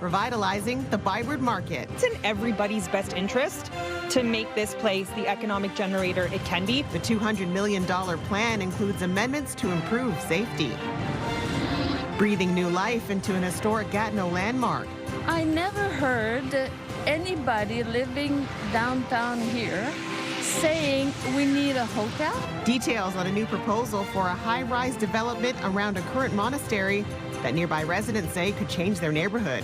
revitalizing the ByWard Market. It's in everybody's best interest to make this place the economic generator it can be. The $200 million plan includes amendments to improve safety, breathing new life into an historic Gatineau landmark. I never heard anybody living downtown here saying we need a hotel. Details on a new proposal for a high-rise development around a current monastery that nearby residents say could change their neighborhood.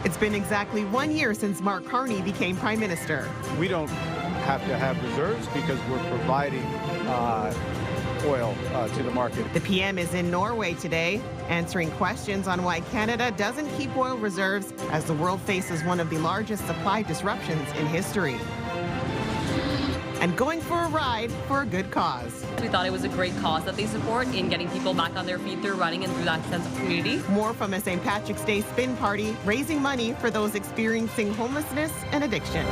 It's been exactly 1 year since Mark Carney became Prime Minister. We don't have to have reserves because we're providing oil to the market. The PM is in Norway today, answering questions on why Canada doesn't keep oil reserves as the world faces one of the largest supply disruptions in history. And going for a ride for a good cause. We thought it was a great cause that they support in getting people back on their feet through running and through that sense of community. More from a St. Patrick's Day spin party, raising money for those experiencing homelessness and addiction.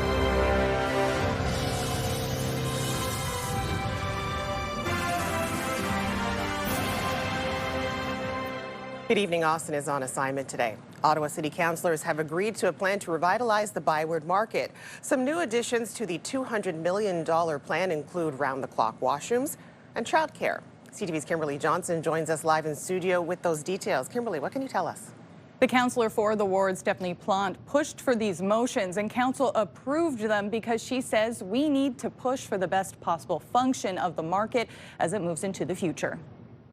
Good evening. Austin is on assignment today. Ottawa City councillors have agreed to a plan to revitalize the ByWard Market. Some new additions to the $200 million plan include round-the-clock washrooms and childcare. CTV's Kimberley Johnson joins us live in studio with those details. Kimberley, what can you tell us? The councillor for the ward, Stephanie Plante, pushed for these motions and council approved them because she says we need to push for the best possible function of the market as it moves into the future.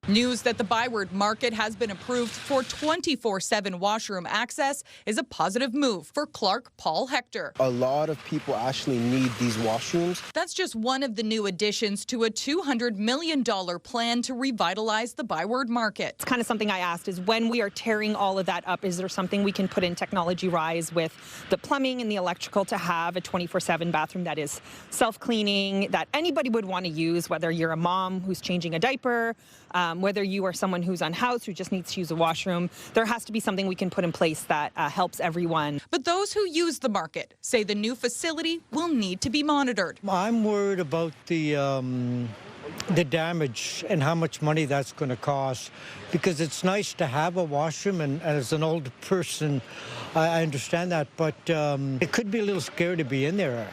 News that the ByWard Market has been approved for 24/7 washroom access is a positive move for Clark Paul Hector. A lot of people actually need these washrooms. That's just one of the new additions to a $200 million plan to revitalize the ByWard Market. It's kind of something I asked is when we are tearing all of that up, is there something we can put in technology-wise with the plumbing and the electrical to have a 24/7 bathroom that is self-cleaning, that anybody would want to use, whether you're a mom who's changing a diaper, whether you are someone who's unhoused who just needs to use a washroom. There has to be something we can put in place that helps everyone. But those who use the market say the new facility will need to be monitored. I'm worried about the damage and how much money that's going to cost, because it's nice to have a washroom, and as an older person, I understand that, but it could be a little scary to be in there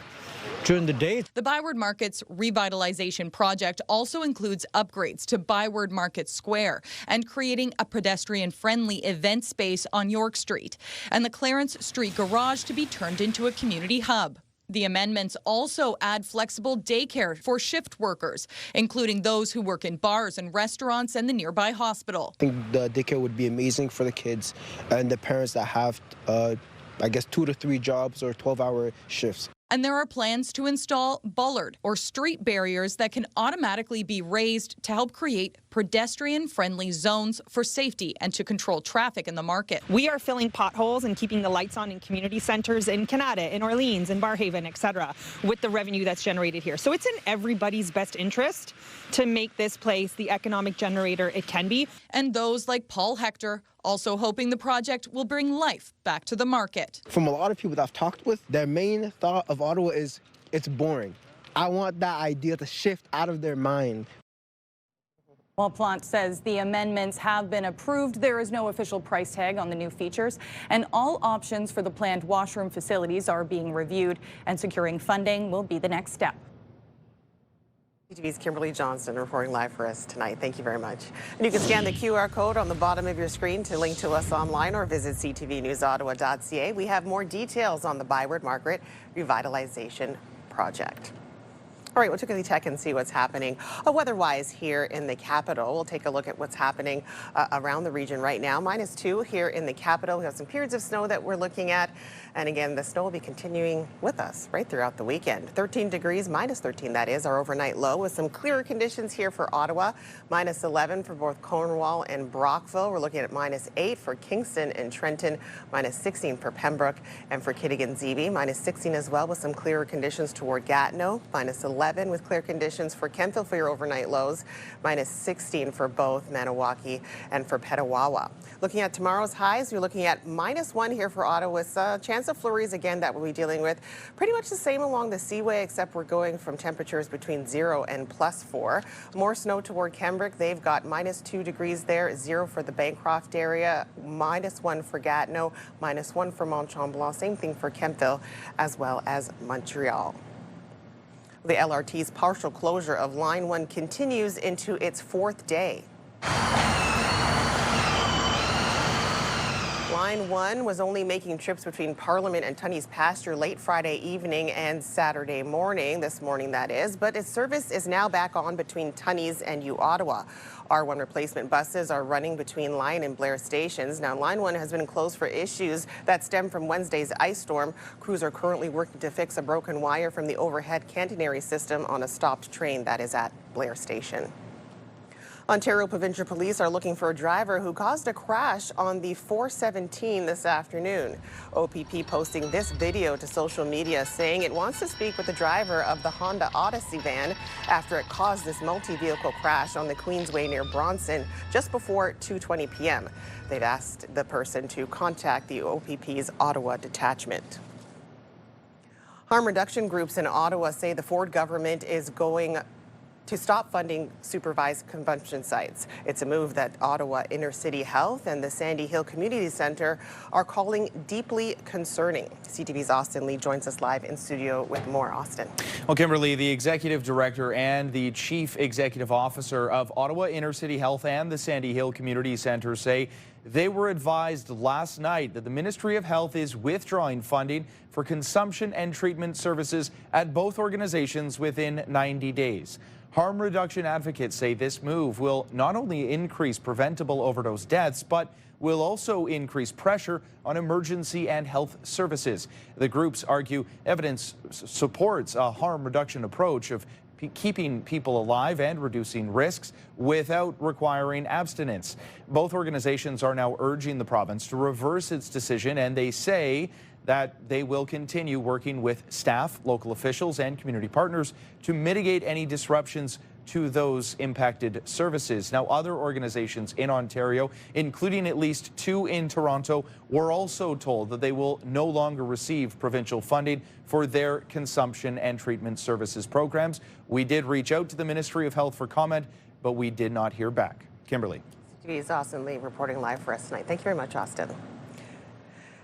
during the day. The ByWard Market's revitalization project also includes upgrades to ByWard Market Square and creating a pedestrian-friendly event space on York Street, and the Clarence Street Garage to be turned into a community hub. The amendments also add flexible daycare for shift workers, including those who work in bars and restaurants and the nearby hospital. I think the daycare would be amazing for the kids and the parents that have, I guess, 2 to 3 jobs or 12-hour shifts. And there are plans to install bollard or street barriers that can automatically be raised to help create pedestrian-friendly zones for safety and to control traffic in the market. We are filling potholes and keeping the lights on in community centers in Canada, in Orleans, in Barhaven, etc., with the revenue that's generated here. So it's in everybody's best interest to make this place the economic generator it can be. And those like Paul Hector also hoping the project will bring life back to the market. From a lot of people that I've talked with, their main thought of Ottawa is it's boring. I want that idea to shift out of their mind. While Plante says the amendments have been approved, there is no official price tag on the new features, and all options for the planned washroom facilities are being reviewed, and securing funding will be the next step. CTV's Kimberley Johnson reporting live for us tonight. Thank you very much. And you can scan the QR code on the bottom of your screen to link to us online or visit ctvnewsottawa.ca. We have more details on the ByWard Market Revitalization Project. All right, we'll take a check and see what's happening weather-wise here in the capital. We'll take a look at what's happening around the region right now. -2 here in the capital. We have some periods of snow that we're looking at. And again, the snow will be continuing with us right throughout the weekend. 13 degrees, -13 that is, our overnight low, with some clearer conditions here for Ottawa. -11 for both Cornwall and Brockville. We're looking at -8 for Kingston and Trenton, -16 for Pembroke, and for Kittigan-Zibi, -16 as well, with some clearer conditions toward Gatineau, -11 -11 with clear conditions for Kemptville for your overnight lows, -16 for both Maniwaki and for Petawawa. Looking at tomorrow's highs, you're looking at -1 here for Ottawa with a chance of flurries again that we'll be dealing with. Pretty much the same along the Seaway, except we're going from temperatures between 0 and +4. More snow toward Pembroke. They've got -2 degrees there, 0 for the Bancroft area, -1 for Gatineau, -1 for Mont Tremblant. Same thing for Kemptville as well as Montreal. The LRT's partial closure of Line 1 continues into its 4th day. Line 1 was only making trips between Parliament and Tunney's Pasture late Friday evening and Saturday morning, this morning that is, but its service is now back on between Tunney's and Ottawa. R1 replacement buses are running between Lyon and Blair stations. Now, Line 1 has been closed for issues that stem from Wednesday's ice storm. Crews are currently working to fix a broken wire from the overhead catenary system on a stopped train that is at Blair Station. Ontario Provincial Police are looking for a driver who caused a crash on the 417 this afternoon. OPP posting this video to social media saying it wants to speak with the driver of the Honda Odyssey van after it caused this multi-vehicle crash on the Queensway near Bronson just before 2:20 p.m. They've asked the person to contact the OPP's Ottawa detachment. Harm reduction groups in Ottawa say the Ford government is going to stop funding supervised consumption sites. It's a move that Ottawa Inner City Health and the Sandy Hill Community Centre are calling deeply concerning. CTV's Austin Lee joins us live in studio with more. Austin. Well, Kimberley, the Executive Director and the Chief Executive Officer of Ottawa Inner City Health and the Sandy Hill Community Centre say they were advised last night that the Ministry of Health is withdrawing funding for consumption and treatment services at both organizations within 90 days. Harm reduction advocates say this move will not only increase preventable overdose deaths, but will also increase pressure on emergency and health services. The groups argue evidence supports a harm reduction approach of keeping people alive and reducing risks without requiring abstinence. Both organizations are now urging the province to reverse its decision, and they say that they will continue working with staff, local officials, and community partners to mitigate any disruptions to those impacted services. Now, other organizations in Ontario, including at least 2 in Toronto, were also told that they will no longer receive provincial funding for their consumption and treatment services programs. We did reach out to the Ministry of Health for comment, but we did not hear back. Kimberley. CTV's Austin Lee reporting live for us tonight. Thank you very much, Austin.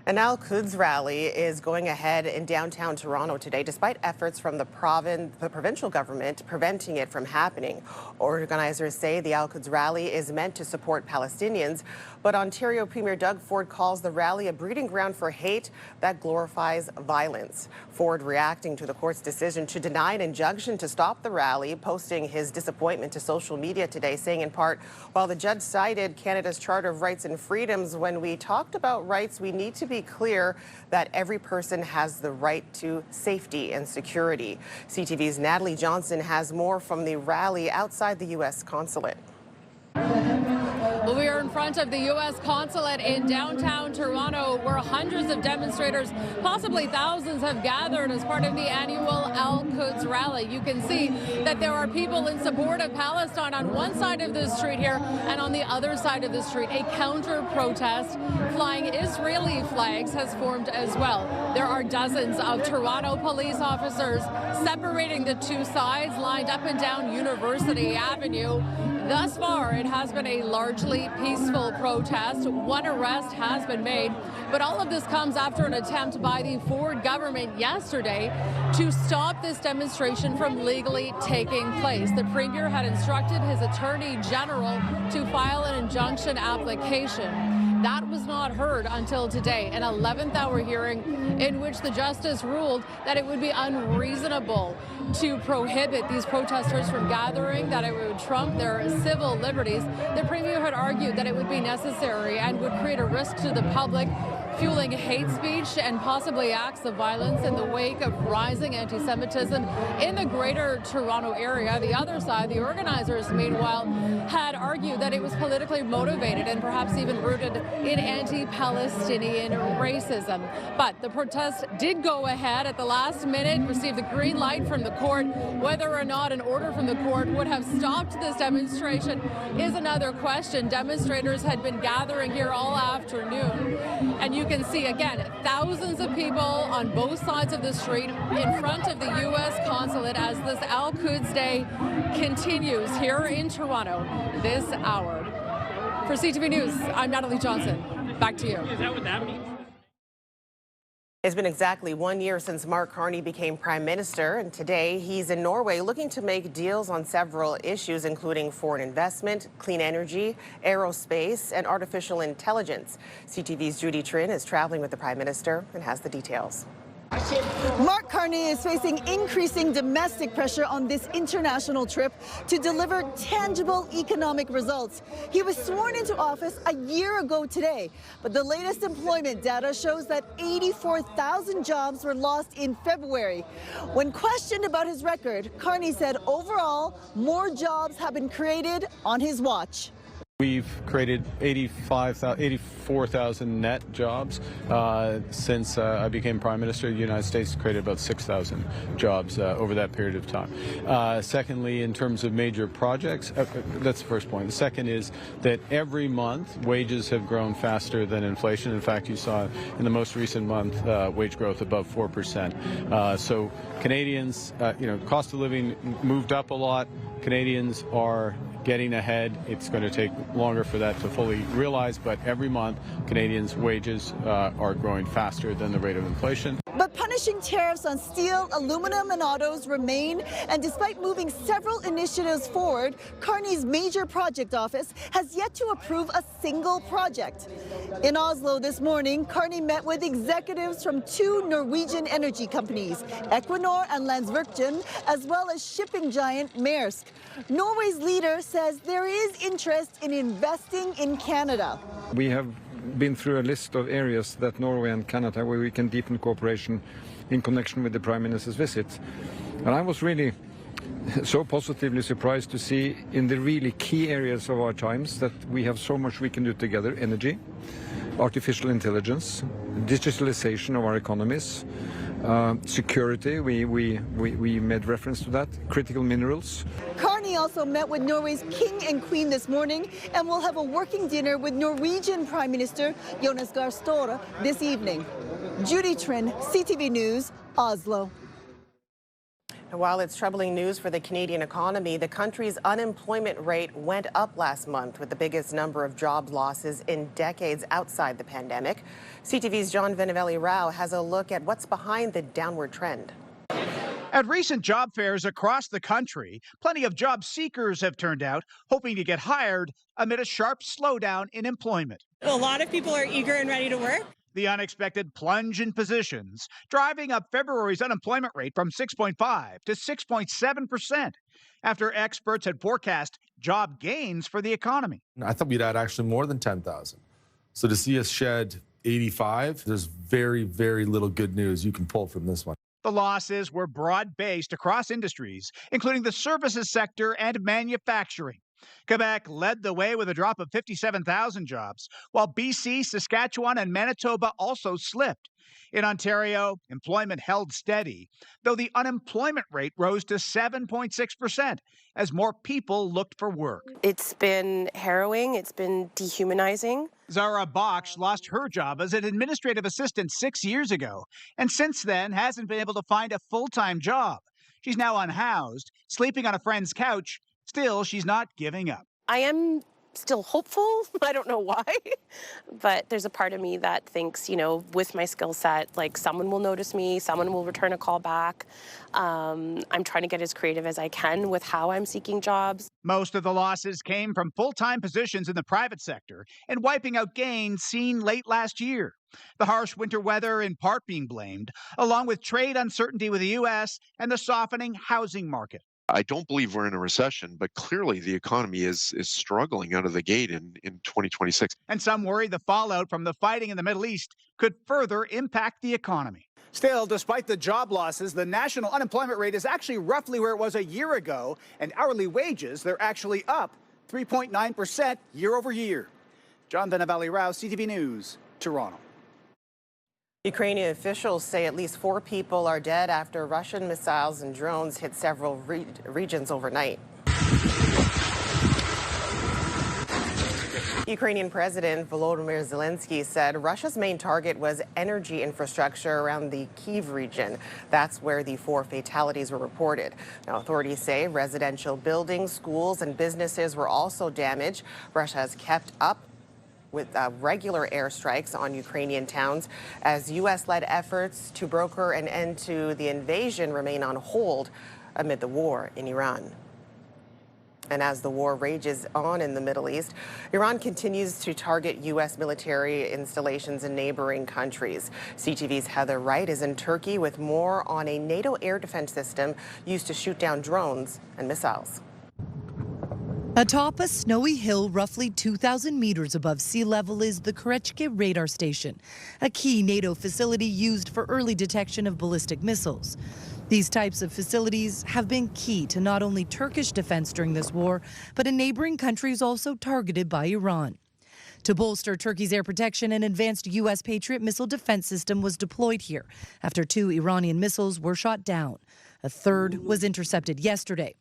An Al-Quds rally is going ahead in downtown Toronto today, despite efforts from the provincial government preventing it from happening. Organizers say the Al-Quds rally is meant to support Palestinians, but Ontario Premier Doug Ford calls the rally a breeding ground for hate that glorifies violence. Ford reacting to the court's decision to deny an injunction to stop the rally, posting his disappointment to social media today, saying in part, while the judge cited Canada's Charter of Rights and Freedoms, when we talked about rights, we need to be clear that every person has the right to safety and security. CTV's Natalie Johnson has more from the rally outside the U.S. consulate. Well, we are in front of the U.S. consulate in downtown Toronto, where hundreds of demonstrators, possibly thousands, have gathered as part of the annual Al-Quds rally. You can see that there are people in support of Palestine on one side of the street here, and on the other side of the street, a counter-protest flying Israeli flags has formed as well. There are dozens of Toronto police officers separating the two sides, lined up and down University Avenue. Thus far, it has been a largely peaceful protest. One arrest has been made, but all of this comes after an attempt by the Ford government yesterday to stop this demonstration from legally taking place. The Premier had instructed his Attorney General to file an injunction application. That was not heard until today, an 11th hour hearing in which the justice ruled that it would be unreasonable to prohibit these protesters from gathering, that it would trump their civil liberties. The Premier had argued that it would be necessary and would create a risk to the public fueling hate speech and possibly acts of violence in the wake of rising anti-Semitism in the greater Toronto area. The other side, the organizers, meanwhile, had argued that it was politically motivated and perhaps even rooted in anti-Palestinian racism. But the protest did go ahead at the last minute, received the green light from the court. Whether or not an order from the court would have stopped this demonstration is another question. Demonstrators had been gathering here all afternoon, and you can see again thousands of people on both sides of the street in front of the U.S. consulate as this Al-Quds Day continues here in Toronto this hour. For CTV News, I'm Natalie Johnson. Back to you. Is that what that means? It's been exactly 1 year since Mark Carney became Prime Minister, and today he's in Norway looking to make deals on several issues, including foreign investment, clean energy, aerospace, and artificial intelligence. CTV's Judy Trin is traveling with the Prime Minister and has the details. Mark Carney is facing increasing domestic pressure on this international trip to deliver tangible economic results. He was sworn into office a year ago today, but the latest employment data shows that 84,000 jobs were lost in February. When questioned about his record, Carney said overall, more jobs have been created on his watch. We've created 84,000 net jobs since I became Prime Minister. The United States created about 6,000 jobs over that period of time. Secondly, in terms of major projects, that's the first point. The second is that every month wages have grown faster than inflation. In fact, you saw in the most recent month wage growth above 4%. So Canadians, cost of living moved up a lot. Canadians are getting ahead. It's going to take longer for that to fully realize, but every month Canadians' wages are growing faster than the rate of inflation. But punishing tariffs on steel, aluminum, and autos remain, and despite moving several initiatives forward, Carney's major project office has yet to approve a single project. In Oslo this morning, Carney met with executives from two Norwegian energy companies, Equinor and Landsverken, as well as shipping giant Maersk. Norway's leader says there is interest in investing in Canada. We have been through a list of areas that Norway and Canada where we can deepen cooperation in connection with the Prime Minister's visit. And I was really so positively surprised to see in the really key areas of our times that we have so much we can do together: energy, artificial intelligence, digitalization of our economies, security, we made reference to that, critical minerals. Carney also met with Norway's king and queen this morning and will have a working dinner with Norwegian Prime Minister Jonas Gahr Støre this evening. Judy Trin, CTV News, Oslo. While it's troubling news for the Canadian economy, the country's unemployment rate went up last month with the biggest number of job losses in decades outside the pandemic. CTV's John Venivelli-Rao has a look at what's behind the downward trend. At recent job fairs across the country, plenty of job seekers have turned out, hoping to get hired amid a sharp slowdown in employment. A lot of people are eager and ready to work. The unexpected plunge in positions, driving up February's unemployment rate from 6.5 to 6.7%, after experts had forecast job gains for the economy. I thought we'd add actually more than 10,000. So to see us shed 85, there's very, very little good news you can pull from this one. The losses were broad-based across industries, including the services sector and manufacturing. Quebec led the way with a drop of 57,000 jobs, while BC, Saskatchewan, and Manitoba also slipped. In Ontario, employment held steady, though the unemployment rate rose to 7.6% as more people looked for work. It's been harrowing. It's been dehumanizing. Zara Baksh lost her job as an administrative assistant 6 years ago, and since then hasn't been able to find a full-time job. She's now unhoused, sleeping on a friend's couch. Still, she's not giving up. I am still hopeful. I don't know why, but there's a part of me that thinks, with my skill set, like someone will notice me, someone will return a call back. I'm trying to get as creative as I can with how I'm seeking jobs. Most of the losses came from full-time positions in the private sector and wiping out gains seen late last year. The harsh winter weather in part being blamed, along with trade uncertainty with the U.S. and the softening housing market. I don't believe we're in a recession, but clearly the economy is struggling out of the gate in 2026. And some worry the fallout from the fighting in the Middle East could further impact the economy. Still, despite the job losses, the national unemployment rate is actually roughly where it was a year ago, and hourly wages, they're actually up 3.9% year over year. John Valley-Rao, CTV News, Toronto. Ukrainian officials say at least 4 people are dead after Russian missiles and drones hit several regions overnight. Ukrainian President Volodymyr Zelensky said Russia's main target was energy infrastructure around the Kyiv region. That's where the 4 fatalities were reported. Now, authorities say residential buildings, schools, and businesses were also damaged. Russia has kept up with regular airstrikes on Ukrainian towns as U.S.-led efforts to broker an end to the invasion remain on hold amid the war in Iran. And as the war rages on in the Middle East, Iran continues to target U.S. military installations in neighboring countries. CTV's Heather Wright is in Turkey with more on a NATO air defense system used to shoot down drones and missiles. Atop a snowy hill roughly 2,000 meters above sea level is the Kerechke radar station, a key NATO facility used for early detection of ballistic missiles. These types of facilities have been key to not only Turkish defense during this war, but in neighboring countries also targeted by Iran. To bolster Turkey's air protection, an advanced U.S. Patriot missile defense system was deployed here after 2 Iranian missiles were shot down. A third was intercepted yesterday.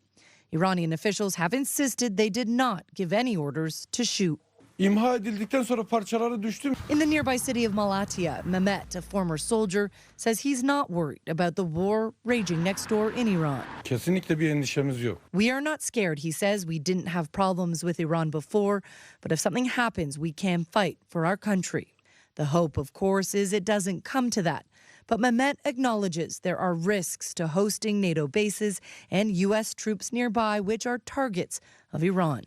Iranian officials have insisted they did not give any orders to shoot. In the nearby city of Malatya, Mehmet, a former soldier, says he's not worried about the war raging next door in Iran. We are not scared, he says. We didn't have problems with Iran before, but if something happens, we can fight for our country. The hope, of course, is it doesn't come to that. But Mehmet acknowledges there are risks to hosting NATO bases and U.S. troops nearby, which are targets of Iran.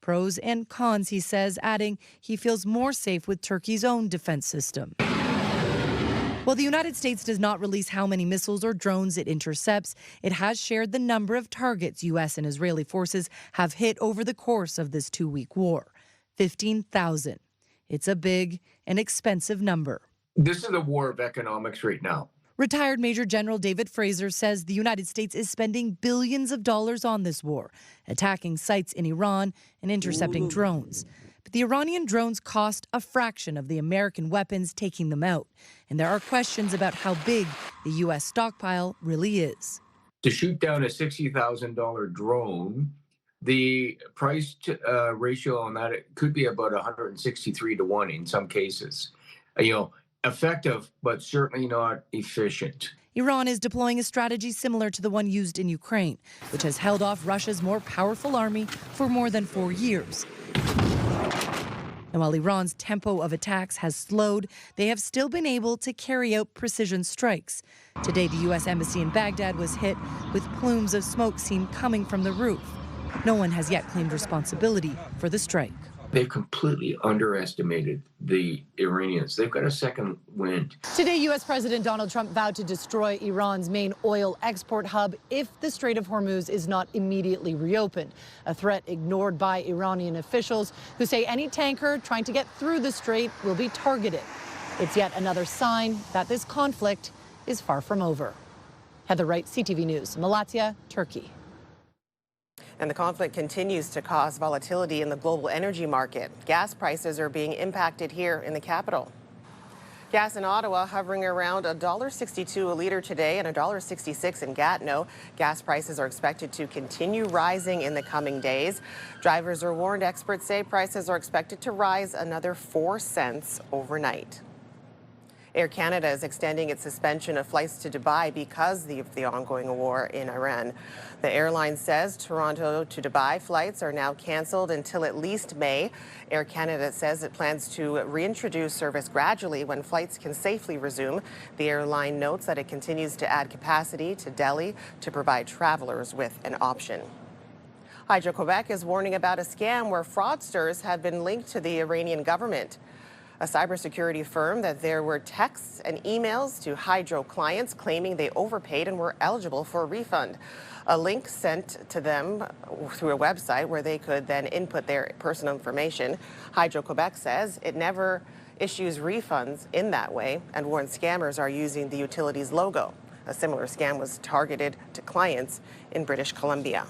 Pros and cons, he says, adding he feels more safe with Turkey's own defense system. While the United States does not release how many missiles or drones it intercepts, it has shared the number of targets U.S. and Israeli forces have hit over the course of this 2-week war. 15,000. It's a big and expensive number. This is a war of economics right now. Retired Major General David Fraser says the United States is spending billions of dollars on this war, attacking sites in Iran and intercepting drones. But the Iranian drones cost a fraction of the American weapons taking them out. And there are questions about how big the U.S. stockpile really is. To shoot down a $60,000 drone, the price ratio on that it could be about 163 to 1 in some cases. Effective, but certainly not efficient. Iran is deploying a strategy similar to the one used in Ukraine, which has held off Russia's more powerful army for more than 4 years. And while Iran's tempo of attacks has slowed, they have still been able to carry out precision strikes. Today, the U.S. Embassy in Baghdad was hit with plumes of smoke seen coming from the roof. No one has yet claimed responsibility for the strike. They've completely underestimated the Iranians. They've got a second wind. Today, U.S. President Donald Trump vowed to destroy Iran's main oil export hub if the Strait of Hormuz is not immediately reopened, a threat ignored by Iranian officials who say any tanker trying to get through the strait will be targeted. It's yet another sign that this conflict is far from over. Heather Wright, CTV News, Malatya, Turkey. And the conflict continues to cause volatility in the global energy market. Gas prices are being impacted here in the capital. Gas in Ottawa hovering around $1.62 a litre today and $1.66 in Gatineau. Gas prices are expected to continue rising in the coming days. Drivers are warned, experts say prices are expected to rise another 4 cents overnight. Air Canada is extending its suspension of flights to Dubai because of the ongoing war in Iran. The airline says Toronto to Dubai flights are now canceled until at least May. Air Canada says it plans to reintroduce service gradually when flights can safely resume. The airline notes that it continues to add capacity to Delhi to provide travelers with an option. Hydro-Quebec is warning about a scam where fraudsters have been linked to the Iranian government. a cybersecurity firm that there were texts and emails to Hydro clients claiming they overpaid and were eligible for a refund. A link sent to them through a website where they could then input their personal information. Hydro Quebec says it never issues refunds in that way and warns scammers are using the utility's logo. A similar scam was targeted to clients in British Columbia.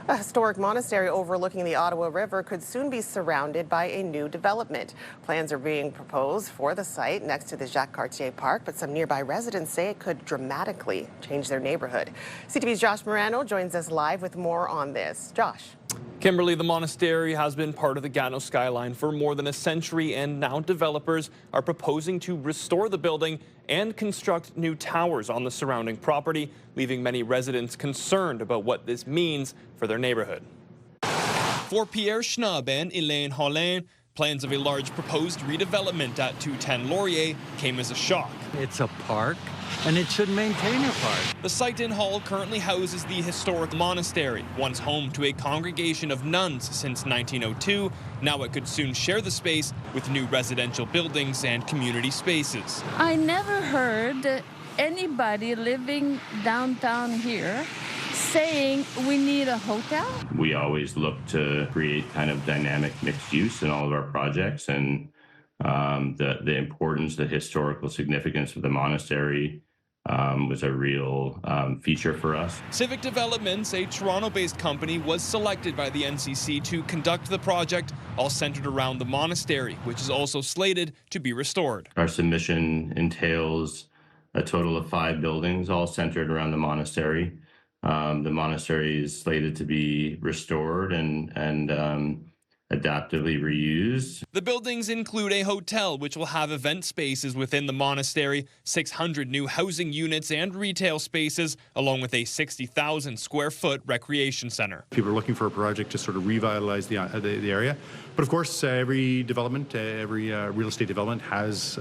A historic monastery overlooking the Ottawa River could soon be surrounded by a new development. Plans are being proposed for the site next to the Jacques Cartier Park, but some nearby residents say it could dramatically change their neighborhood. CTV's Josh Morano joins us live with more on this. Josh. Kimberley, the monastery has been part of the Gatineau skyline for more than a century, and now developers are proposing to restore the building and construct new towers on the surrounding property, leaving many residents concerned about what this means for their neighborhood. For Pierre Schnaub and Elaine Hollin, plans of a large proposed redevelopment at 210 Laurier came as a shock. It's a park, and it should maintain a park. The site in Hull currently houses the historic monastery, once home to a congregation of nuns since 1902. Now it could soon share the space with new residential buildings and community spaces. I never heard anybody living downtown here saying we need a hotel. We always look to create kind of dynamic mixed use in all of our projects, and the importance, the historical significance of the monastery was a real feature for us. Civic Developments, a Toronto-based company, was selected by the NCC to conduct the project, all centered around the monastery, which is also slated to be restored. Our submission entails a total of 5 buildings, all centered around the monastery. The monastery is slated to be restored and adaptively reused. The buildings include a hotel, which will have event spaces within the monastery, 600 new housing units and retail spaces, along with a 60,000 square foot recreation center. People are looking for a project to sort of revitalize the area. But of course, every development, every real estate development has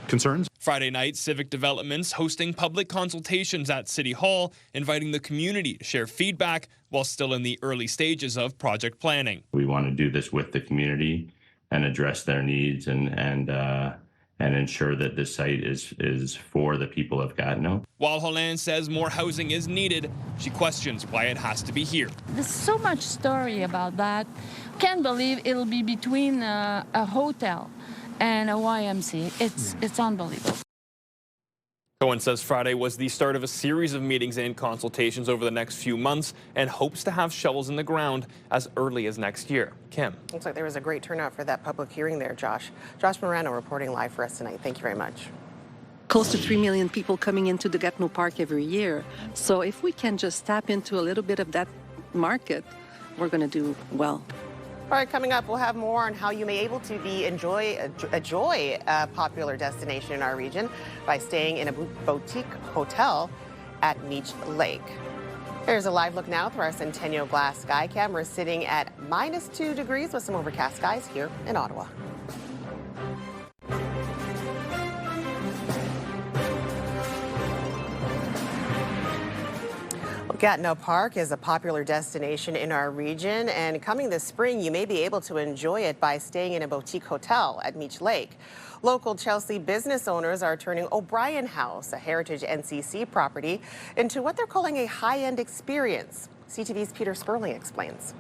concerns. Friday night, Civic Developments hosting public consultations at City Hall, inviting the community to share feedback while still in the early stages of project planning. We want to do this with the community and address their needs and ensure that this site is for the people of Gatineau. While Hollande says more housing is needed, she questions why it has to be here. There's so much story about that. Can't believe it'll be between a hotel and a YMCA. It's unbelievable. Cohen says Friday was the start of a series of meetings and consultations over the next few months and hopes to have shovels in the ground as early as next year. Kim. Looks like there was a great turnout for that public hearing there, Josh. Josh Morano reporting live for us tonight. Thank you very much. Close to 3 million people coming into the Gatineau Park every year. So if we can just tap into a little bit of that market, we're going to do well. All right, coming up, we'll have more on how you may be able to enjoy a popular destination in our region by staying in a boutique hotel at Meech Lake. Here's a live look now through our Centennial Glass Sky Cam. We're sitting at -2 degrees with some overcast skies here in Ottawa. Gatineau Park is a popular destination in our region, and coming this spring, you may be able to enjoy it by staying in a boutique hotel at Meech Lake. Local Chelsea business owners are turning O'Brien House, a heritage NCC property, into what they're calling a high-end experience. CTV's Peter Sperling explains.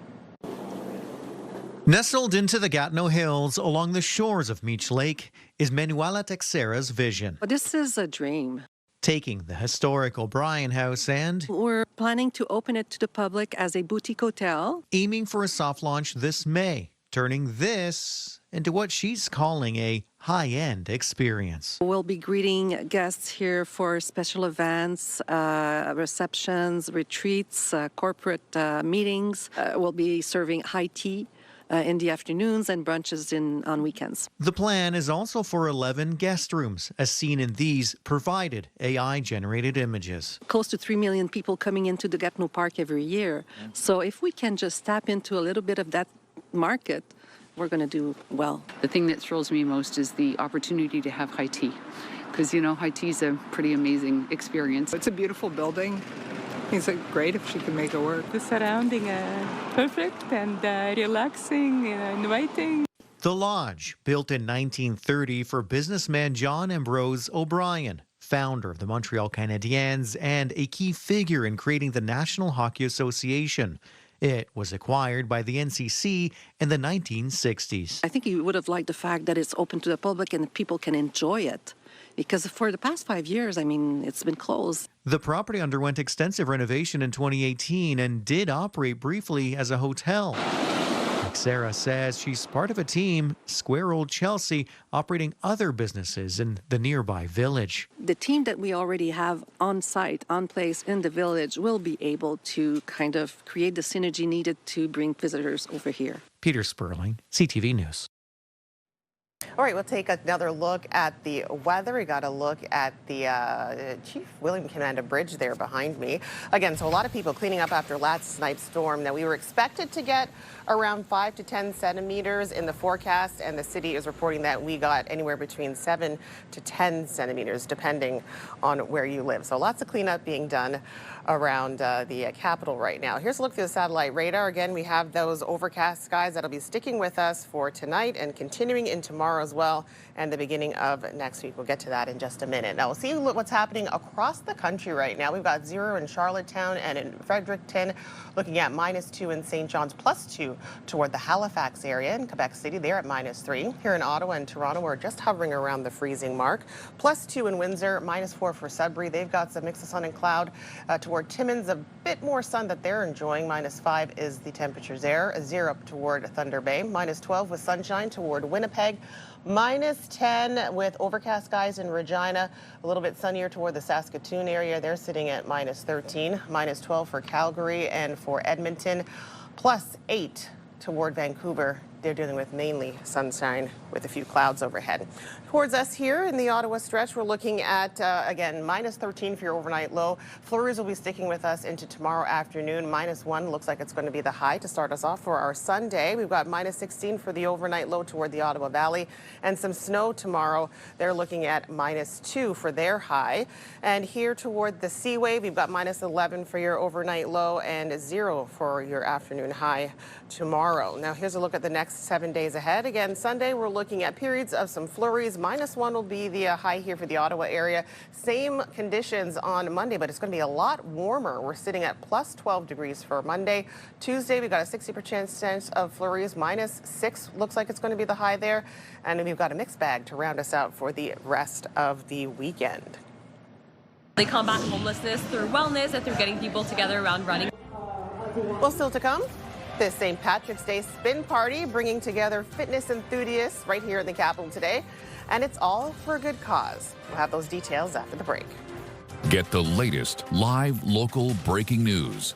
Nestled into the Gatineau Hills along the shores of Meech Lake is Manuela Texera's vision. This is a dream. Taking the historic O'Brien House and we're planning to open it to the public as a boutique hotel. Aiming for a soft launch this May, turning this into what she's calling a high-end experience. We'll be greeting guests here for special events, receptions, retreats, corporate meetings. We'll be serving high tea in the afternoons and brunches on weekends. The plan is also for 11 guest rooms, as seen in these provided AI-generated images. Close to 3 million people coming into the Gatineau Park every year. So if we can just tap into a little bit of that market, we're going to do well. The thing that thrills me most is the opportunity to have high tea, because, you know, high tea is a pretty amazing experience. It's a beautiful building. It's great if she can make it work. The surrounding perfect and relaxing and inviting. The Lodge, built in 1930 for businessman John Ambrose O'Brien, founder of the Montreal Canadiens and a key figure in creating the National Hockey Association. It was acquired by the NCC in the 1960s. I think he would have liked the fact that it's open to the public and people can enjoy it. Because for the past 5 years, I mean, it's been closed. The property underwent extensive renovation in 2018 and did operate briefly as a hotel. Sarah says she's part of a team, Square Old Chelsea, operating other businesses in the nearby village. The team that we already have on site, on place in the village, will be able to kind of create the synergy needed to bring visitors over here. Peter Sperling, CTV News. All right, we'll take another look at the weather. We got a look at the Chief William Canada Bridge there behind me. Again, so a lot of people cleaning up after last night's storm. Now, we were expected to get around 5 to 10 centimeters in the forecast, and the city is reporting that we got anywhere between 7 to 10 centimeters, depending on where you live. So lots of cleanup being done around the capital right now. Here's a look through the satellite radar. Again, we have those overcast skies that'll be sticking with us for tonight and continuing in tomorrow as well, and the beginning of next week. We'll get to that in just a minute. Now, we'll see what's happening across the country right now. We've got 0 in Charlottetown and in Fredericton, looking at -2 in St. John's, +2 toward the Halifax area. In Quebec City, they're at -3. Here in Ottawa and Toronto, we're just hovering around the freezing mark. +2 in Windsor, -4 for Sudbury. They've got some mix of sun and cloud toward Timmins. A bit more sun that they're enjoying. -5 is the temperatures there. 0 up toward Thunder Bay. -12 with sunshine toward Winnipeg. -10 with overcast skies in Regina. A little bit sunnier toward the Saskatoon area. They're sitting at -13. -12 for Calgary and for Edmonton. +8 toward Vancouver. They're dealing with mainly sunshine with a few clouds overhead. Towards us here in the Ottawa stretch, we're looking at, again, -13 for your overnight low. Flurries will be sticking with us into tomorrow afternoon. -1 looks like it's going to be the high to start us off for our Sunday. We've got -16 for the overnight low toward the Ottawa Valley, and some snow tomorrow. They're looking at -2 for their high. And here toward the Seaway, we've got -11 for your overnight low and 0 for your afternoon high tomorrow. Now, here's a look at the next 7 days ahead. Again, Sunday, we're looking at periods of some flurries. -1 will be the high here for the Ottawa area. Same conditions on Monday, but it's going to be a lot warmer. We're sitting at +12 degrees for Monday. Tuesday, we've got a 60% chance of flurries. -6 looks like it's going to be the high there. And we've got a mixed bag to round us out for the rest of the weekend. They combat homelessness through wellness and through getting people together around running. Well, still to come, this St. Patrick's Day spin party bringing together fitness enthusiasts right here in the capital today. And it's all for a good cause. We'll have those details after the break. Get the latest live local breaking news.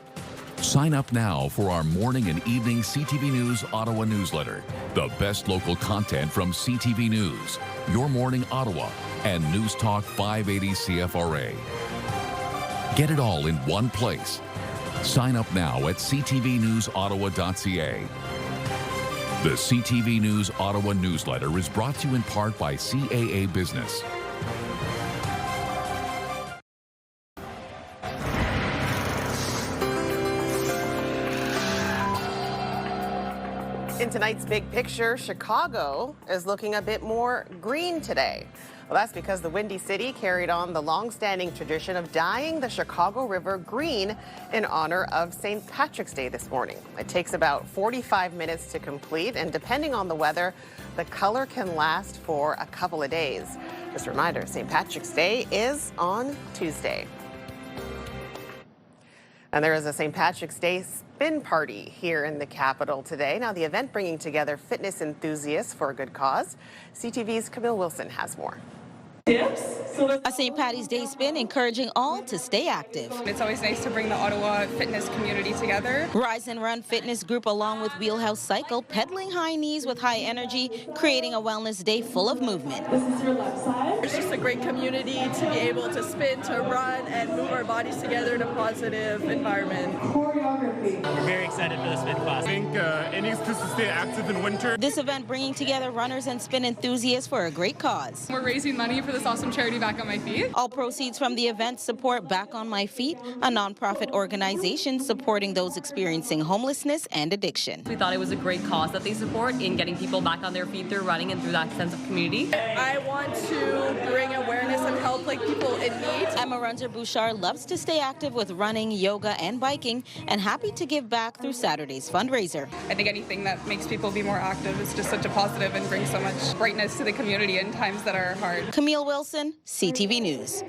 Sign up now for our morning and evening CTV News Ottawa newsletter. The best local content from CTV News, Your Morning Ottawa, and News Talk 580 CFRA. Get it all in one place. Sign up now at ctvnewsottawa.ca. The CTV News Ottawa newsletter is brought to you in part by CAA Business. In tonight's big picture, Chicago is looking a bit more green today. Well, that's because the Windy City carried on the long-standing tradition of dyeing the Chicago River green in honor of St. Patrick's Day this morning. It takes about 45 minutes to complete, and depending on the weather, the color can last for a couple of days. Just a reminder, St. Patrick's Day is on Tuesday. And there is a St. Patrick's Day spin party here in the capital today. Now, the event bringing together fitness enthusiasts for a good cause. CTV's Camille Wilson has more. A St. Patty's Day spin encouraging all to stay active. It's always nice to bring the Ottawa fitness community together. Rise and Run Fitness Group along with Wheelhouse Cycle pedaling high knees with high energy, creating a wellness day full of movement. This is your left side. It's just a great community to be able to spin, to run, and move our bodies together in a positive environment. Choreography. We're very excited for the spin class. I think it needs to stay active in winter. This event bringing together runners and spin enthusiasts for a great cause. We're raising money for the this awesome charity Back on My Feet. All proceeds from the event support Back on My Feet, a nonprofit organization supporting those experiencing homelessness and addiction. We thought it was a great cause that they support in getting people back on their feet through running and through that sense of community. I want to bring awareness and help people in need. Emma Runzer-Bouchard loves to stay active with running, yoga, and biking, and happy to give back through Saturday's fundraiser. I think anything that makes people be more active is just such a positive and brings so much brightness to the community in times that are hard. Camille Wilson, CTV News.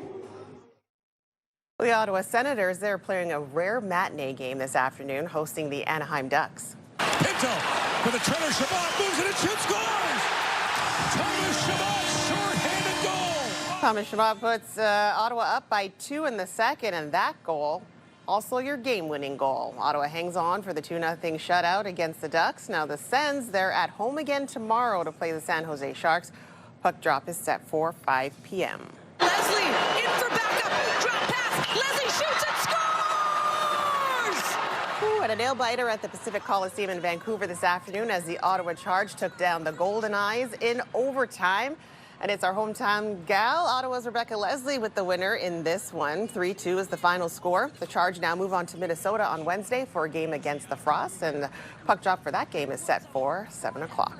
The Ottawa Senators, they're playing a rare matinee game this afternoon, hosting the Anaheim Ducks. Pinto for the Trevor Chabot, moves it and shoots, scores! Thomas Chabot, short-handed goal! Thomas Chabot puts Ottawa up by 2 in the second, and that goal, also your game-winning goal. Ottawa hangs on for the 2-0 shutout against the Ducks. Now the Sens, they're at home again tomorrow to play the San Jose Sharks. Puck drop is set for 5 p.m. Leslie, in for backup, drop pass, Leslie shoots and scores! Ooh, and a nail-biter at the Pacific Coliseum in Vancouver this afternoon as the Ottawa Charge took down the Golden Eyes in overtime. And it's our hometown gal, Ottawa's Rebecca Leslie, with the winner in this one. 3-2 is the final score. The Charge now move on to Minnesota on Wednesday for a game against the Frost, and the puck drop for that game is set for 7 o'clock.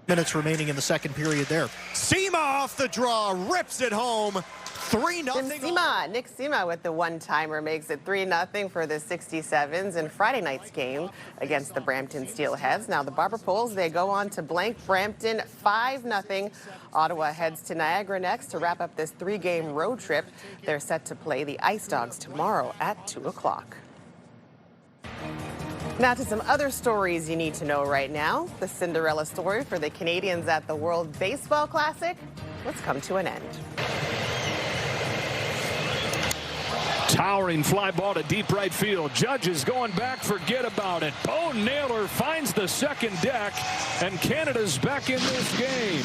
Minutes remaining in the second period there. Sema off the draw, rips it home. 3-0. Nick Sema with the one-timer makes it 3-0 for the 67s in Friday night's game against the Brampton Steelheads. Now the Barber Poles, they go on to blank Brampton 5-0. Ottawa heads to Niagara next to wrap up this 3-game road trip. They're set to play the Ice Dogs tomorrow at 2 o'clock. Now to some other stories you need to know right now. The Cinderella story for the Canadians at the World Baseball Classic. Let's come to an end. Towering fly ball to deep right field. Judge is going back, forget about it. Bo Naylor finds the second deck, and Canada's back in this game.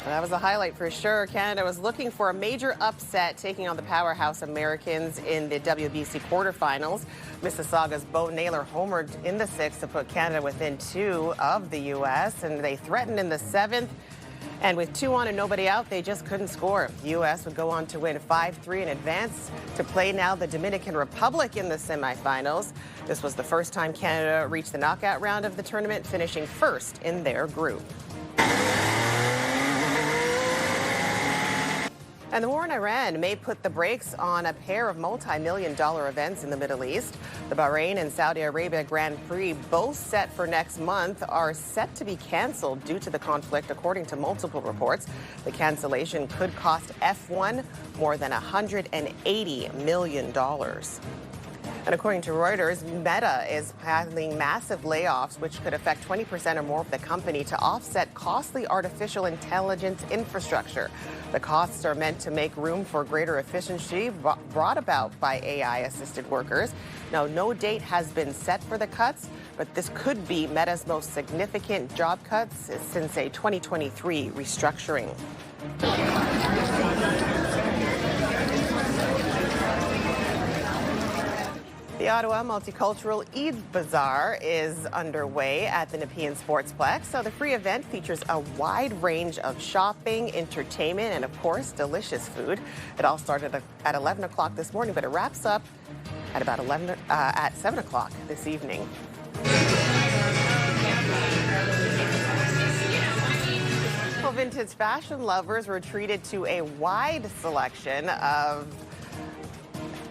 That was a highlight for sure. Canada was looking for a major upset, taking on the powerhouse Americans in the WBC quarterfinals. Mississauga's Bo Naylor homered in the 6th to put Canada within 2 of the U.S., and they threatened in the 7th. And with 2 on and nobody out, they just couldn't score. The U.S. would go on to win 5-3 in advance to play now the Dominican Republic in the semifinals. This was the first time Canada reached the knockout round of the tournament, finishing first in their group. And the war in Iran may put the brakes on a pair of multi-million-dollar events in the Middle East. The Bahrain and Saudi Arabia Grand Prix, both set for next month, are set to be canceled due to the conflict, according to multiple reports. The cancellation could cost F1 more than $180 million. And according to Reuters, Meta is planning massive layoffs, which could affect 20% or more of the company to offset costly artificial intelligence infrastructure. The costs are meant to make room for greater efficiency brought about by AI-assisted workers. Now, no date has been set for the cuts, but this could be Meta's most significant job cuts since a 2023 restructuring. The Ottawa Multicultural Eid Bazaar is underway at the Nepean Sportsplex. So the free event features a wide range of shopping, entertainment, and of course, delicious food. It all started at 11 o'clock this morning, but it wraps up at about 7 o'clock this evening. Well, vintage fashion lovers were treated to a wide selection of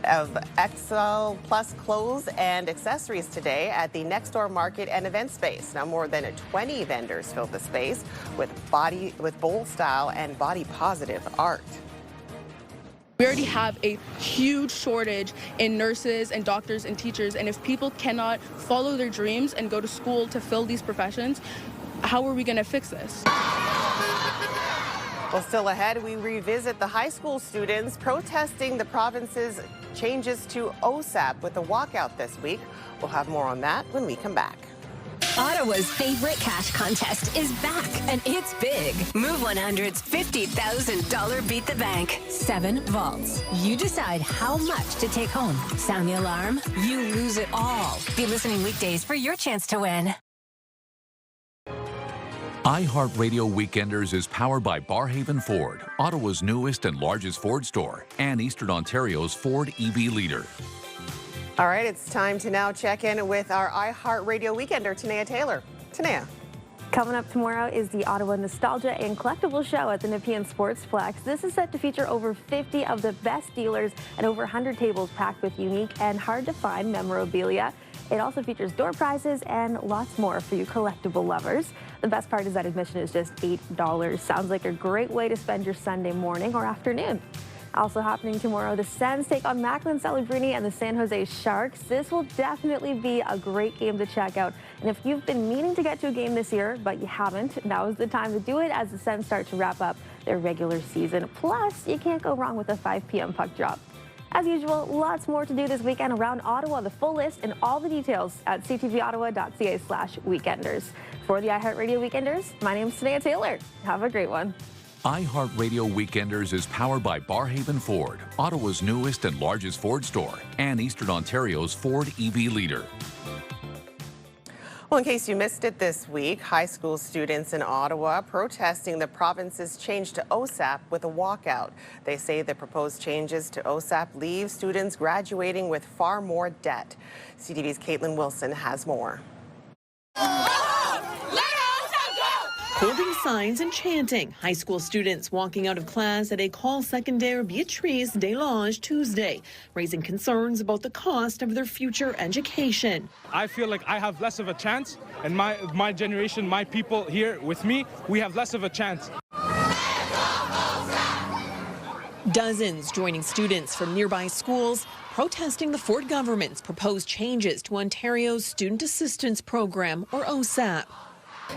XL Plus clothes and accessories today at the Next Door Market and Event Space. Now, more than 20 vendors filled the space with bold style and body positive art. We already have a huge shortage in nurses and doctors and teachers, and if people cannot follow their dreams and go to school to fill these professions, how are we going to fix this? Well, still ahead, we revisit the high school students protesting the province's changes to OSAP with a walkout this week. We'll have more on that when we come back. Ottawa's favorite cash contest is back, and it's big. Move 100's $50,000 Beat the Bank. 7 vaults. You decide how much to take home. Sound the alarm? You lose it all. Be listening weekdays for your chance to win. iHeartRadio Weekenders is powered by Barhaven Ford, Ottawa's newest and largest Ford store, and Eastern Ontario's Ford EV leader. All right, it's time to now check in with our iHeartRadio Weekender, Tanea Taylor. Tanea. Coming up tomorrow is the Ottawa Nostalgia and Collectible Show at the Nepean Sportsplex. This is set to feature over 50 of the best dealers and over 100 tables packed with unique and hard-to-find memorabilia. It also features door prizes and lots more for you collectible lovers. The best part is that admission is just $8. Sounds like a great way to spend your Sunday morning or afternoon. Also happening tomorrow, the Sens take on Macklin Celebrini and the San Jose Sharks. This will definitely be a great game to check out. And if you've been meaning to get to a game this year, but you haven't, now is the time to do it as the Sens start to wrap up their regular season. Plus, you can't go wrong with a 5 p.m. puck drop. As usual, lots more to do this weekend around Ottawa. The full list and all the details at ctvottawa.ca/weekenders. For the iHeartRadio Weekenders, my name's Tanea Taylor. Have a great one. iHeartRadio Weekenders is powered by Barhaven Ford, Ottawa's newest and largest Ford store, and Eastern Ontario's Ford EV leader. Well, in case you missed it this week, high school students in Ottawa protesting the province's change to OSAP with a walkout. They say the proposed changes to OSAP leave students graduating with far more debt. CTV's Caitlin Wilson has more. Holding signs and chanting, high school students walking out of class at École Secondaire Beatrice Deslanges Tuesday, raising concerns about the cost of their future education. I feel like I have less of a chance, and my generation, my people here with me, we have less of a chance. Dozens joining students from nearby schools protesting the Ford government's proposed changes to Ontario's Student Assistance Program, or OSAP.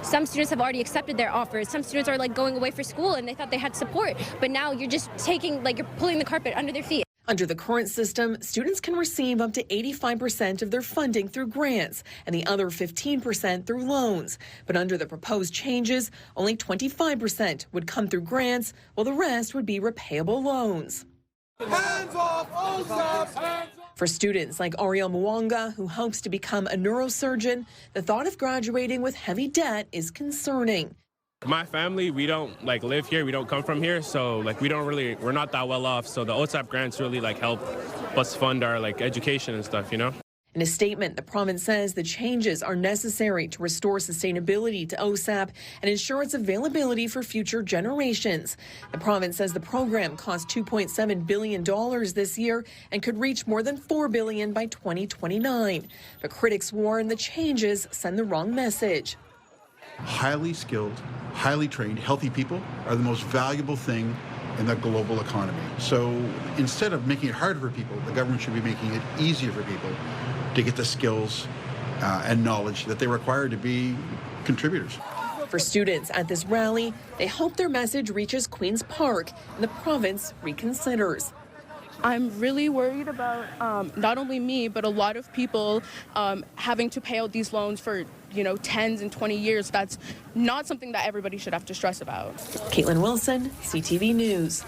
Some students have already accepted their offers. Some students are going away for school and they thought they had support, but now you're just you're pulling the carpet under their feet. Under the current system, students can receive up to 85% of their funding through grants and the other 15% through loans. But under the proposed changes, only 25% would come through grants, while the rest would be repayable loans. Hands off OSAP! Hands off. For students like Ariel Mwanga, who hopes to become a neurosurgeon, the thought of graduating with heavy debt is concerning. My family, we don't live here, we don't come from here, so we're not that well off. So the OSAP grants really help us fund our education and stuff, you know? In a statement, the province says the changes are necessary to restore sustainability to OSAP and ensure its availability for future generations. The province says the program cost $2.7 billion this year and could reach more than $4 billion by 2029. But critics warn the changes send the wrong message. Highly skilled, highly trained, healthy people are the most valuable thing in the global economy. So instead of making it harder for people, the government should be making it easier for people to get the skills and knowledge that they require to be contributors. For students at this rally, they hope their message reaches Queen's Park and the province reconsiders. I'm really worried about not only me, but a lot of people having to pay out these loans for 10s and 20 years. That's not something that everybody should have to stress about. Caitlin Wilson, CTV News.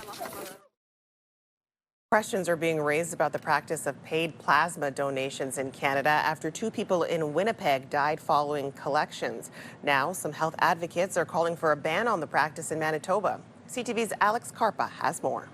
Questions are being raised about the practice of paid plasma donations in Canada after 2 people in Winnipeg died following collections. Now, some health advocates are calling for a ban on the practice in Manitoba. CTV's Alex Karpa has more.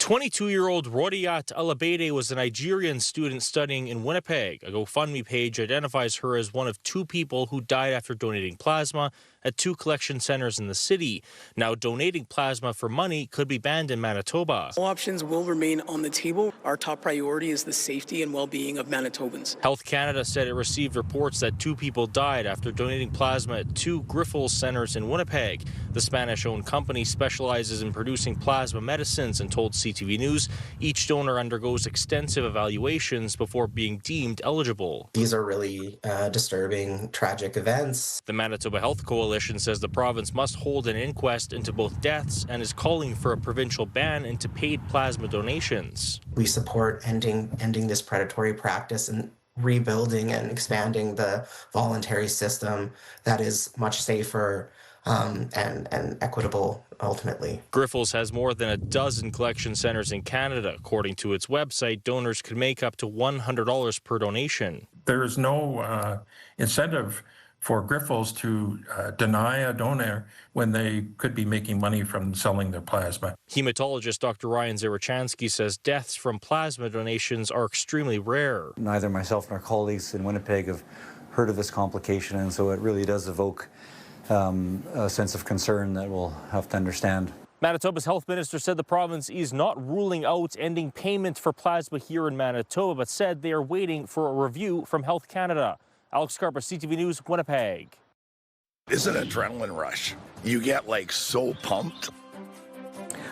22-year-old Rodiat Alabede was a Nigerian student studying in Winnipeg. A GoFundMe page identifies her as one of 2 people who died after donating plasma at 2 collection centers in the city. Now, donating plasma for money could be banned in Manitoba. All options will remain on the table. Our top priority is the safety and well-being of Manitobans. Health Canada said it received reports that 2 people died after donating plasma at 2 Grifols centers in Winnipeg. The Spanish-owned company specializes in producing plasma medicines and told CTV News each donor undergoes extensive evaluations before being deemed eligible. These are really disturbing, tragic events. The Manitoba Health Coalition says the province must hold an inquest into both deaths and is calling for a provincial ban into paid plasma donations. We support ending this predatory practice and rebuilding and expanding the voluntary system that is much safer and equitable ultimately. Grifols has more than a dozen collection centers in Canada. According to its website, donors could make up to $100 per donation. There is no incentive for Grifols to deny a donor when they could be making money from selling their plasma. Hematologist Dr. Ryan Zarechansky says deaths from plasma donations are extremely rare. Neither myself nor colleagues in Winnipeg have heard of this complication, and so it really does evoke a sense of concern that we'll have to understand. Manitoba's health minister said the province is not ruling out ending payment for plasma here in Manitoba, but said they are waiting for a review from Health Canada. Alex Carper, CTV News, Winnipeg. It's an adrenaline rush. You get like so pumped.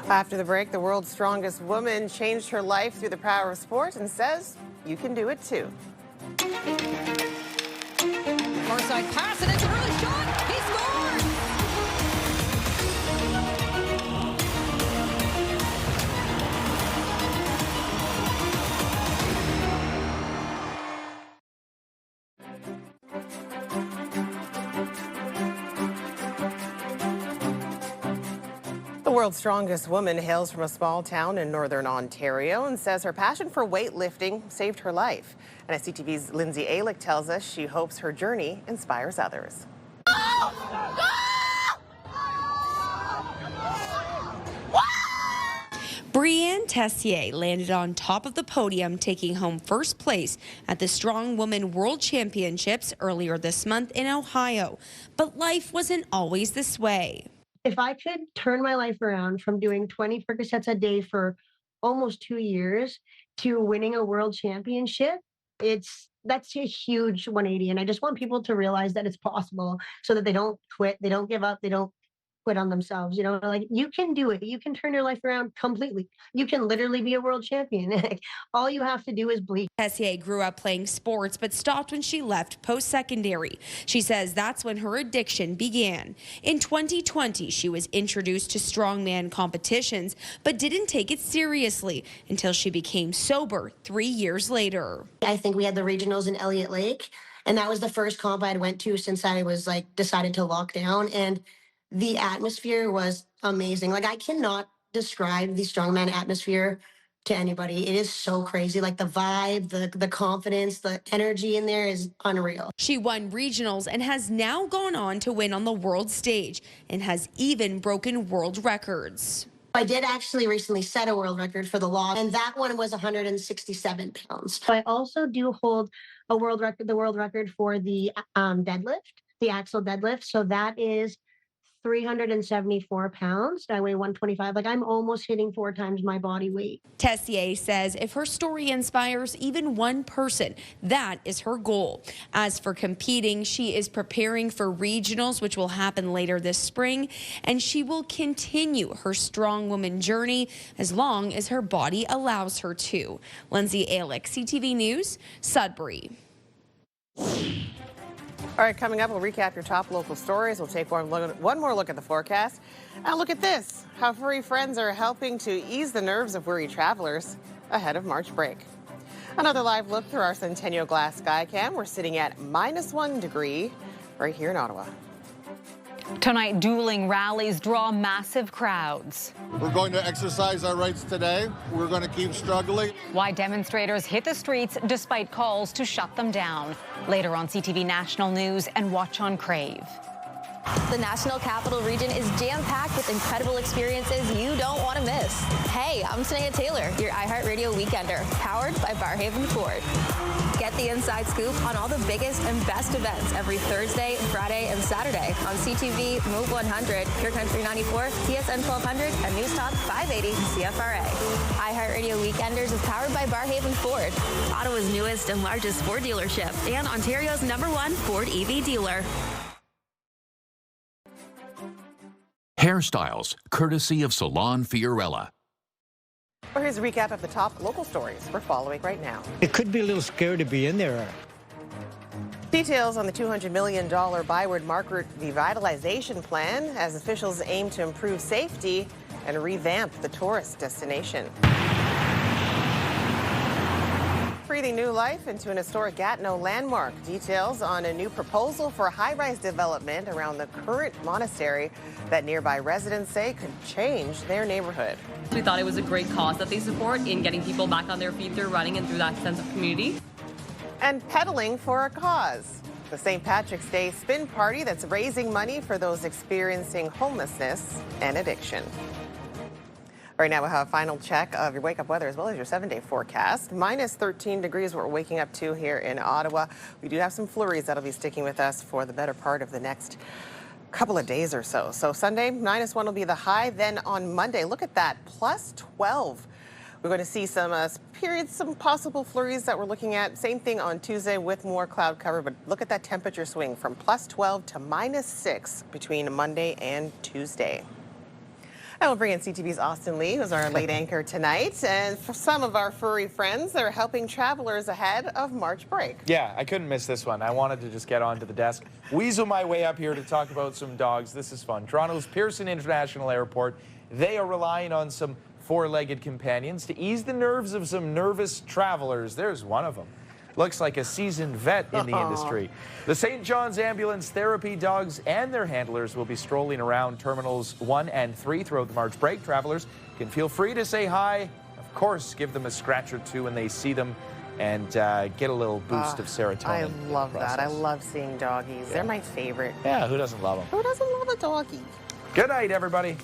After the break, the world's strongest woman changed her life through the power of sport and says you can do it too. Far side pass, and it's an early shot. He scores! The world's strongest woman hails from a small town in northern Ontario and says her passion for weightlifting saved her life. And as CTV's Lindsay Alick tells us, she hopes her journey inspires others. Brianne Tessier landed on top of the podium, taking home first place at the Strong Woman World Championships earlier this month in Ohio. But life wasn't always this way. If I could turn my life around from doing 20 Percocets a day for almost 2 years to winning a world championship, that's a huge 180. And I just want people to realize that it's possible so that they don't quit, they don't give up, they don't quit on themselves. You know, like, you can do it. You can turn your life around completely. You can literally be a world champion. All you have to do is believe. Tessier grew up playing sports, but stopped when she left post-secondary. She says that's when her addiction began. In 2020, she was introduced to strongman competitions, but didn't take it seriously until she became sober 3 years later. I think we had the regionals in Elliott Lake, and that was the first comp I went to since I was decided to lock down. And the atmosphere was amazing. I cannot describe the strongman atmosphere to anybody. It is so crazy. The vibe, the confidence, the energy in there is unreal. She won regionals and has now gone on to win on the world stage and has even broken world records. I did actually recently set a world record for the log, and that one was 167 pounds. I also do hold a world record, the world record for the deadlift, the axle deadlift. So that is 374 pounds. I weigh 125. I'm almost hitting 4 times my body weight. Tessier says if her story inspires even one person, that is her goal. As for competing, she is preparing for regionals, which will happen later this spring, and she will continue her strong woman journey as long as her body allows her to. Lindsay Alick, CTV News, Sudbury. All right, coming up, we'll recap your top local stories. We'll take one more look at the forecast. And look at this, how furry friends are helping to ease the nerves of weary travelers ahead of March break. Another live look through our Centennial Glass Skycam. We're sitting at -1 degree right here in Ottawa. Tonight, dueling rallies draw massive crowds. We're going to exercise our rights today. We're going to keep struggling. Why demonstrators hit the streets despite calls to shut them down. Later on CTV National News and watch on Crave. The National Capital Region is jam-packed with incredible experiences you don't want to miss. Hey, I'm Sneha Taylor, your iHeartRadio Weekender, powered by Barhaven Ford. Get the inside scoop on all the biggest and best events every Thursday, Friday, and Saturday on CTV, Move 100, Pure Country 94, TSN 1200, and News Talk 580 CFRA. iHeartRadio Weekenders is powered by Barhaven Ford, Ottawa's newest and largest Ford dealership, and Ontario's #1 Ford EV dealer. Hairstyles, courtesy of Salon Fiorella. Well, here's a recap of the top local stories we're following right now. It could be a little scary to be in there. Details on the $200 million ByWard Market Revitalization plan as officials aim to improve safety and revamp the tourist destination. Breathing new life into an historic Gatineau landmark. Details on a new proposal for a high-rise development around the current monastery that nearby residents say could change their neighborhood. We thought it was a great cause that they support in getting people back on their feet through running and through that sense of community. And pedaling for a cause. The St. Patrick's Day spin party that's raising money for those experiencing homelessness and addiction. Right now, we'll have a final check of your wake-up weather as well as your 7-day forecast. Minus 13 degrees what we're waking up to here in Ottawa. We do have some flurries that'll be sticking with us for the better part of the next couple of days or so. So Sunday, -1 will be the high. Then on Monday, look at that, +12. We're going to see some periods, some possible flurries that we're looking at. Same thing on Tuesday with more cloud cover, but look at that temperature swing from +12 to -6 between Monday and Tuesday. And we'll bring in CTV's Austin Lee, who's our late anchor tonight. And for some of our furry friends, they're helping travelers ahead of March break. Yeah, I couldn't miss this one. I wanted to just get onto the desk, weasel my way up here to talk about some dogs. This is fun. Toronto's Pearson International Airport, they are relying on some four-legged companions to ease the nerves of some nervous travelers. There's one of them. Looks like a seasoned vet in the industry. The St. John's Ambulance Therapy dogs and their handlers will be strolling around Terminals 1 and 3 throughout the March break. Travelers can feel free to say hi. Of course, give them a scratch or two when they see them and get a little boost of serotonin. I love that. I love seeing doggies. Yeah. They're my favorite. Yeah, who doesn't love them? Who doesn't love a doggie? Good night, everybody.